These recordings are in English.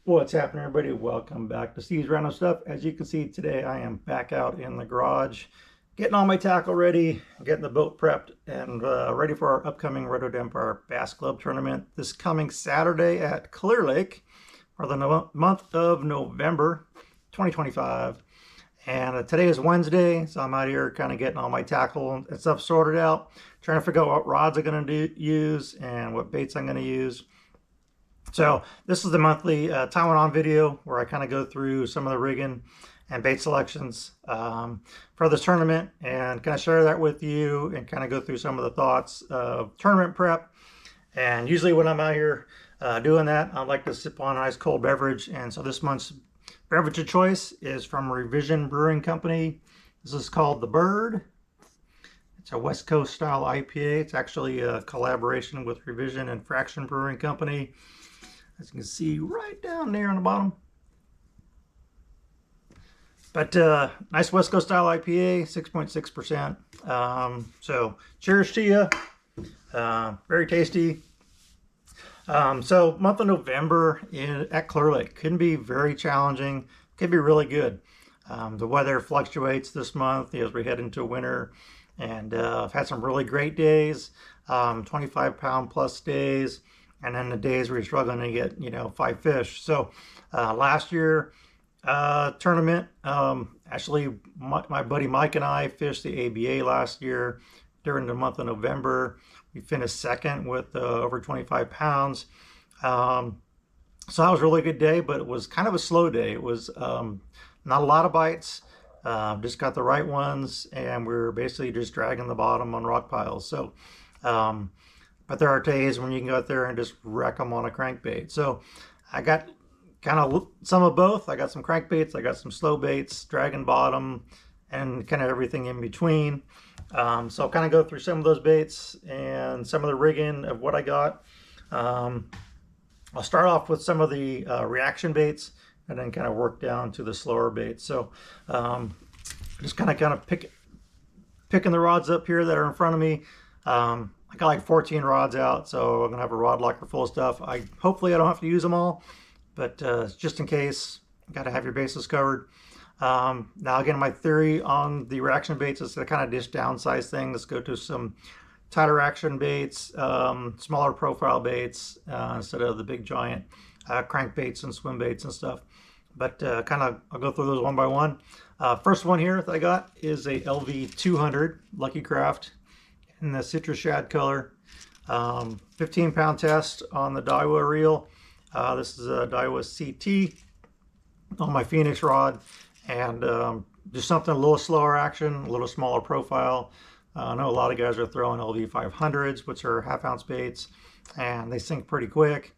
What's happening, everybody? Welcome back to Steve's Random Stuff. As you can see today, I am back out in the garage, getting all my tackle ready, getting the boat prepped, and ready for our upcoming Rhododendron Bass Club tournament this coming Saturday at Clearlake for the month of November 2025. And today is Wednesday, so I'm out here kind of getting all my tackle and stuff sorted out, trying to figure out what rods I'm going to use and what baits I'm going to use. So this is the monthly Taiwan video where I kind of go through some of the rigging and bait selections for this tournament and kind of share that with you and kind of go through some of the thoughts of tournament prep. And usually when I'm out here doing that, I like to sip on a nice cold beverage. And so this month's beverage of choice is from Revision Brewing Company. This is called The Bird. It's a West Coast style IPA. It's actually a collaboration with Revision and Fraction Brewing Company. As you can see right down there on the bottom. But nice West Coast style IPA, 6.6%. So cheers to you. Very tasty. So month of November at Clearlake couldn't be very challenging. Could be really good. The weather fluctuates this month as we head into winter. And I've had some really great days, 25-pound plus days. And then the days where you're struggling to get, 5 fish. So last year tournament, actually my buddy Mike and I fished the ABA last year during the month of November. We finished second with over 25 pounds. So that was a really good day, but it was kind of a slow day. It was not a lot of bites, just got the right ones, and we were basically just dragging the bottom on rock piles. So but there are days when you can go out there and just wreck them on a crankbait. So I got kind of some of both. I got some crankbaits, I got some slow baits, dragging bottom, and kind of everything in between. So I'll kind of go through some of those baits and some of the rigging of what I got. I'll start off with some of the reaction baits and then kind of work down to the slower baits. So just kind of picking the rods up here that are in front of me. I got like 14 rods out, so I'm gonna have a rod locker full of stuff. Hopefully I don't have to use them all, but just in case, you gotta have your bases covered. Now again, my theory on the reaction baits is to kind of just downsize things. Let's go to some tighter action baits, smaller profile baits instead of the big giant crank baits and swim baits and stuff. But I'll go through those one by one. First one here that I got is a LV200 Lucky Craft in the citrus shad color. 15-pound test on the Daiwa reel. This is a Daiwa CT on my Phoenix rod, and just something a little slower action, a little smaller profile. I know a lot of guys are throwing LV500s, which are half-ounce baits, and they sink pretty quick.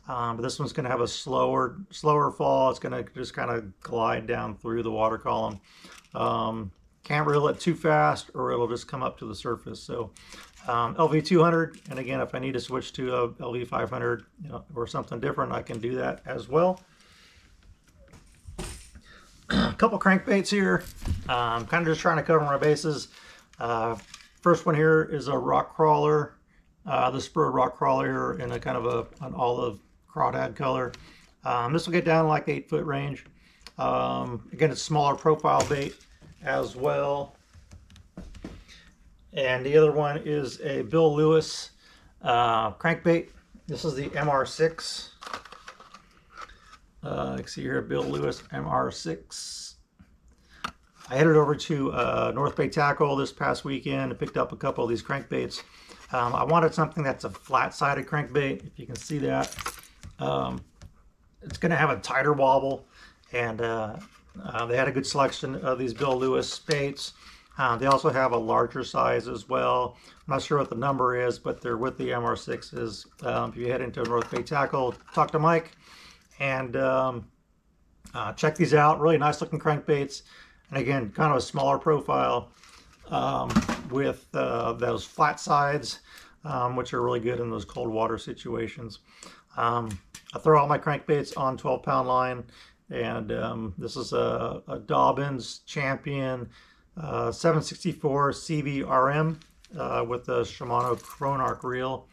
But this one's going to have a slower fall. It's going to just kind of glide down through the water column. Can't reel it too fast or it'll just come up to the surface. So LV200, and again, if I need to switch to a LV500 or something different, I can do that as well. A couple crankbaits here. I'm kind of just trying to cover my bases. First one here is a rock crawler. The spur rock crawler here in a kind of an olive crawdad color. This will get down like 8-foot range. Again, it's smaller profile bait as well. And the other one is a Bill Lewis crankbait. This is the MR6. You can see here, Bill Lewis MR6. I headed over to North Bay Tackle this past weekend and picked up a couple of these crankbaits. I wanted something that's a flat-sided crankbait, if you can see that. It's going to have a tighter wobble, and they had a good selection of these Bill Lewis baits. They also have a larger size as well. I'm not sure what the number is, but they're with the MR6s. If you head into North Bay Tackle, talk to Mike and check these out. Really nice looking crankbaits. And again, kind of a smaller profile with those flat sides, which are really good in those cold water situations. I throw all my crankbaits on 12-pound line. And this is a Dobbins Champion 764 CVRM with the Shimano Chronarch reel.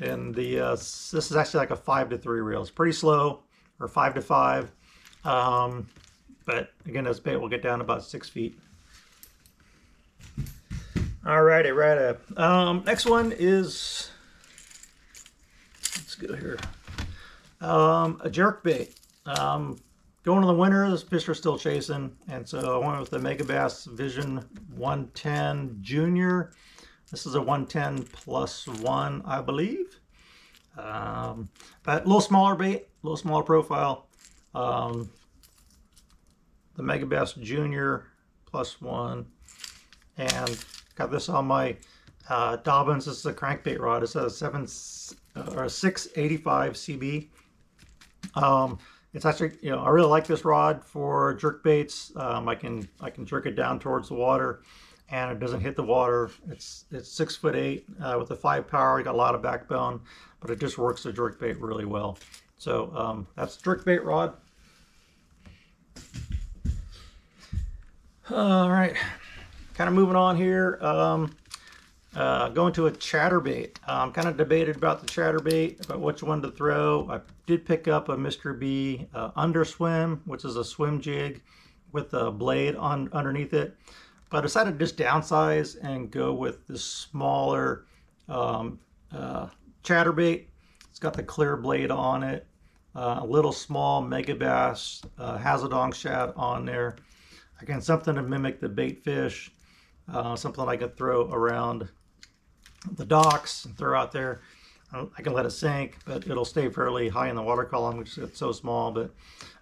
And this is actually like a 5-3 reel. It's pretty slow, or 5 to 5. But again, this bait will get down to about 6 feet. Alrighty, right up. Next one is, let's go here. A jerk bait. Going in the winter, this fish are still chasing, and so I went with the Megabass Vision 110 Junior. This is a 110 plus 1, I believe. But a little smaller bait, a little smaller profile. The Megabass Junior plus 1, and got this on my Dobbins. This is a crankbait rod. It's a 685 CB. It's actually, you know, I really like this rod for jerk baits. I can jerk it down towards the water, and it doesn't hit the water. It's 6'8" with a 5 power. You got a lot of backbone, but it just works the jerk bait really well. So that's jerk bait rod. All right, kind of moving on here. Going to a chatterbait. I'm kind of debated about the chatterbait, about which one to throw. I did pick up a Mr. B underswim, which is a swim jig with a blade underneath it. But I decided to just downsize and go with this smaller chatterbait. It's got the clear blade on it. A little small Megabass Hazadong shad on there. Again, something to mimic the bait fish. Something I could throw around the docks and throw out there. I can let it sink, but it'll stay fairly high in the water column, which is so small. But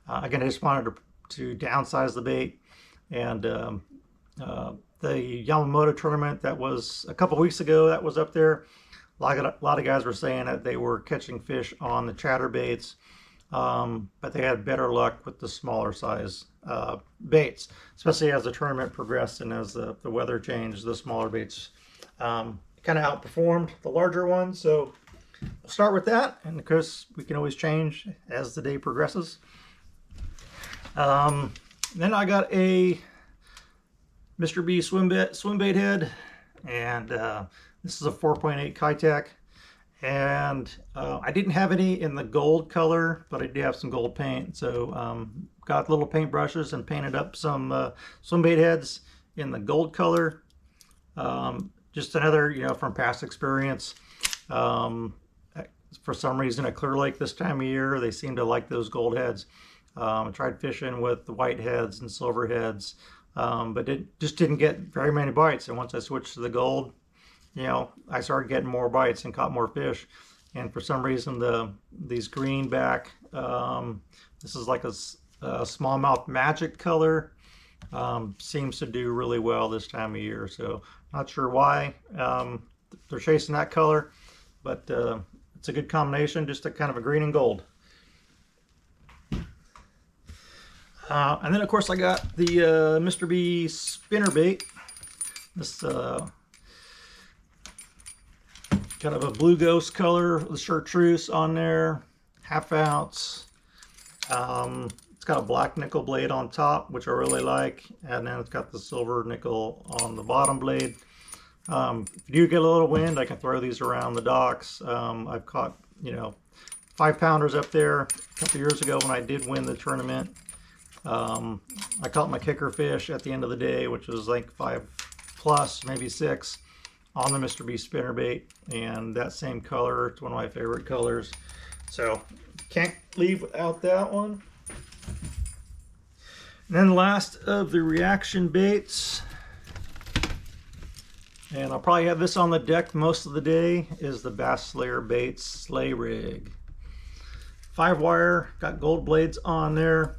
again, I just wanted to downsize the bait. And the Yamamoto tournament that was a couple weeks ago, that was up there. A lot of guys were saying that they were catching fish on the chatterbaits, but they had better luck with the smaller size baits, especially as the tournament progressed and as the weather changed. The smaller baits kind of outperformed the larger ones. So we'll start with that, and of course we can always change as the day progresses. Then I got a Mr. B swim bait head, and this is a 4.8 Kitech, and I didn't have any in the gold color, but I did have some gold paint. So got little paint brushes and painted up some swim bait heads in the gold color. Just another, you know, from past experience. For some reason at Clearlake this time of year, they seem to like those gold heads. I tried fishing with the white heads and silver heads, but it just didn't get very many bites. And once I switched to the gold, you know, I started getting more bites and caught more fish. And for some reason, these greenback, this is like a smallmouth magic color, seems to do really well this time of year. So not sure why they're chasing that color, but it's a good combination, just a kind of a green and gold. And then of course I got the Mr. B spinnerbait. This kind of a blue ghost color with chartreuse on there, 1/2 ounce. It's got a black nickel blade on top, which I really like, and then it's got the silver nickel on the bottom blade. If you do get a little wind, I can throw these around the docks. I've caught, you know, 5-pounders up there a couple years ago when I did win the tournament. I caught my kicker fish at the end of the day, which was like 5+, maybe 6, on the Mr. B spinnerbait, and that same color, it's one of my favorite colors. So can't leave without that one. And then last of the reaction baits, and I'll probably have this on the deck most of the day, is the Bass Slayer Baits Sleigh Rig. 5-wire, got gold blades on there,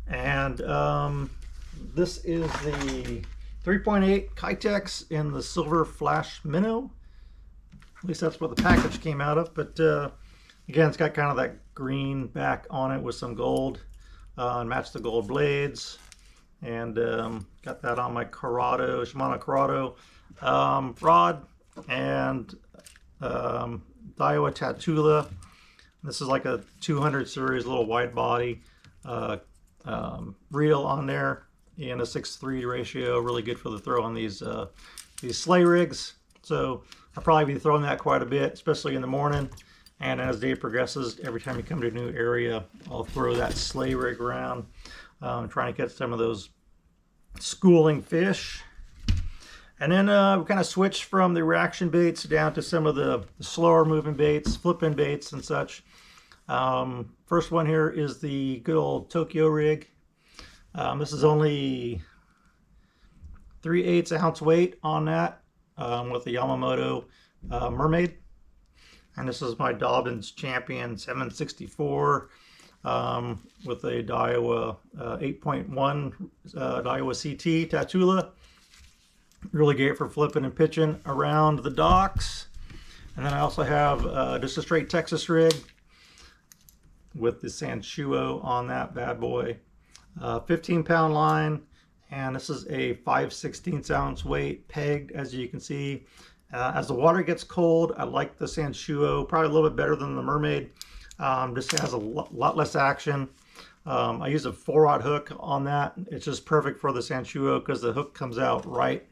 and this is the 3.8 Kitech in the silver flash minnow. At least that's what the package came out of. But again, it's got kind of that green back on it with some gold, and match the gold blades. And got that on my Shimano Corrado rod, and Daiwa Tatula. This is like a 200 series little wide body reel on there, in a 6:3 ratio, really good for the throw on these sleigh rigs. So I'll probably be throwing that quite a bit, especially in the morning. And as day progresses, every time you come to a new area, I'll throw that sleigh rig around, trying to catch some of those schooling fish. And then we kind of switched from the reaction baits down to some of the slower moving baits, flip-in baits and such. First one here is the good old Tokyo rig. This is only 3/8 ounce weight on that, with the Yamamoto Mermaid. And this is my Dobbins Champion 764 with a Daiwa 8.1 Daiwa CT Tatula. Really great for flipping and pitching around the docks. And then I also have just a straight Texas rig with the Sanshuo on that bad boy. 15-pound line, and this is a 5/16 ounce weight pegged, as you can see. As the water gets cold, I like the Sanshuo probably a little bit better than the Mermaid. Just has a lot less action. I use a 4/0 hook on that. It's just perfect for the Sanshuo because the hook comes out right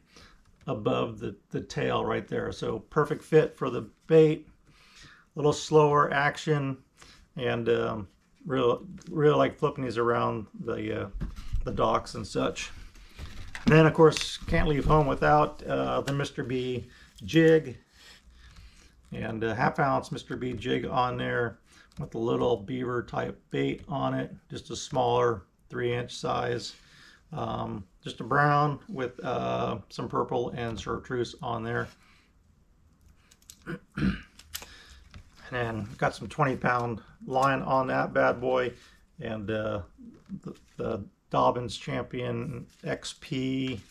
above the tail right there. So perfect fit for the bait. A little slower action, and really like flipping these around the docks and such. And then of course can't leave home without the Mr. B jig, and a 1/2 ounce Mr. B jig on there with a little beaver type bait on it, just a smaller 3-inch size. Just a brown with some purple and chartreuse on there. And then got some 20-pound line on that bad boy, and the Dobbins Champion XP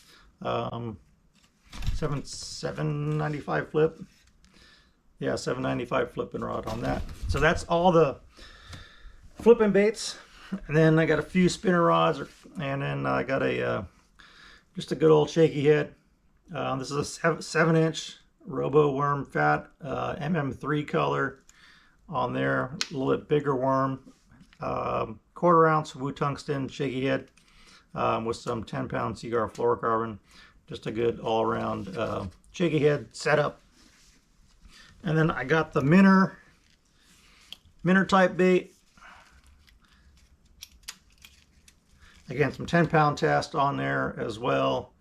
795 flip. Yeah, 795 flipping rod on that. So that's all the flipping baits. And then I got a few spinner rods, and then I got a just a good old shaky head. This is a 7-inch Robo Worm Fat MM3 color on there. A little bit bigger worm. 1/4 ounce Wu Tungsten shaky head with some 10-pound Cigar fluorocarbon. Just a good all-around shaky head setup. And then I got the minnow type bait. Again, some 10-pound test on there as well.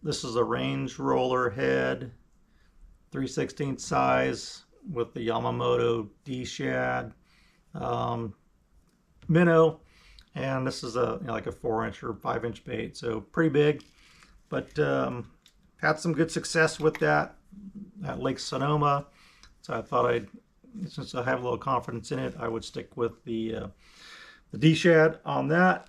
This is a range roller head, 3/16 size with the Yamamoto D-Shad minnow, and this is a like a 4-inch or 5-inch bait, so pretty big. But had some good success with that at Lake Sonoma, so I thought since I have a little confidence in it, I would stick with the D-Shad on that.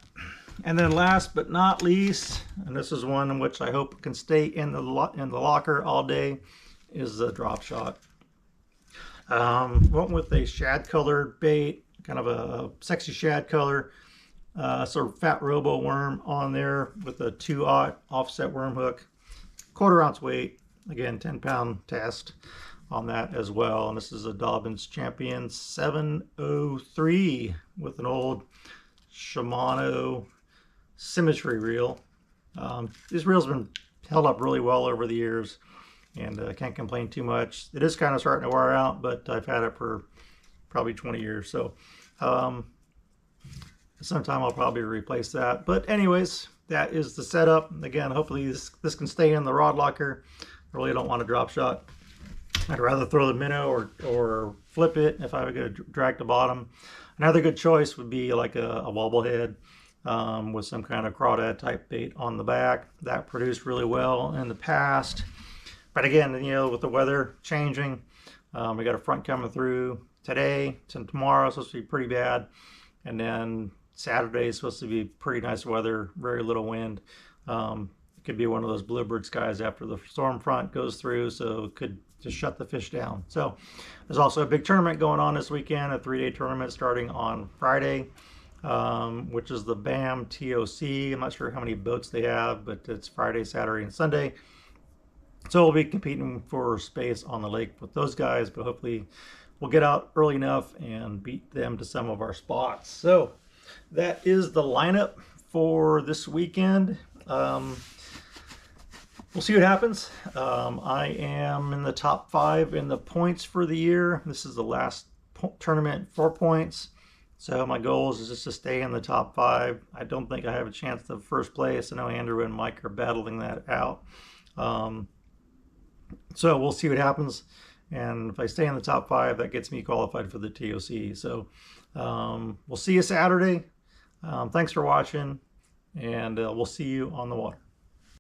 And then last but not least, and this is one in which I hope can stay in the locker all day, is the drop shot. Went with a shad colored bait, kind of a sexy shad color, sort of fat robo worm on there with a 2/0 offset worm hook, 1/4 ounce weight, again 10-pound test on that as well. And this is a Dobbins Champion 703 with an old Shimano symmetry reel. These reels have been held up really well over the years, and I can't complain too much. It is kind of starting to wear out, but I've had it for probably 20 years, so sometime I'll probably replace that. But anyways, that is the setup. Again, hopefully this can stay in the rod locker. I really don't want a drop shot. I'd rather throw the minnow or flip it if I were going to drag the bottom. Another good choice would be like a wobble head with some kind of crawdad type bait on the back. That produced really well in the past. But again, you know, with the weather changing, we got a front coming through today. Tomorrow it's supposed to be pretty bad. And then Saturday is supposed to be pretty nice weather, very little wind. It could be one of those bluebird skies after the storm front goes through, so it could just shut the fish down. So there's also a big tournament going on this weekend, a 3-day tournament starting on Friday, which is the BAM TOC. I'm not sure how many boats they have, but it's Friday, Saturday, and Sunday. So we'll be competing for space on the lake with those guys, but hopefully we'll get out early enough and beat them to some of our spots. So that is the lineup for this weekend. we'll see what happens. I am in the top 5 in the points for the year. This is the last tournament for points. So my goal is just to stay in the top 5. I don't think I have a chance to first place. I know Andrew and Mike are battling that out. So we'll see what happens. And if I stay in the top 5, that gets me qualified for the TOC. So we'll see you Saturday. Thanks for watching, and we'll see you on the water.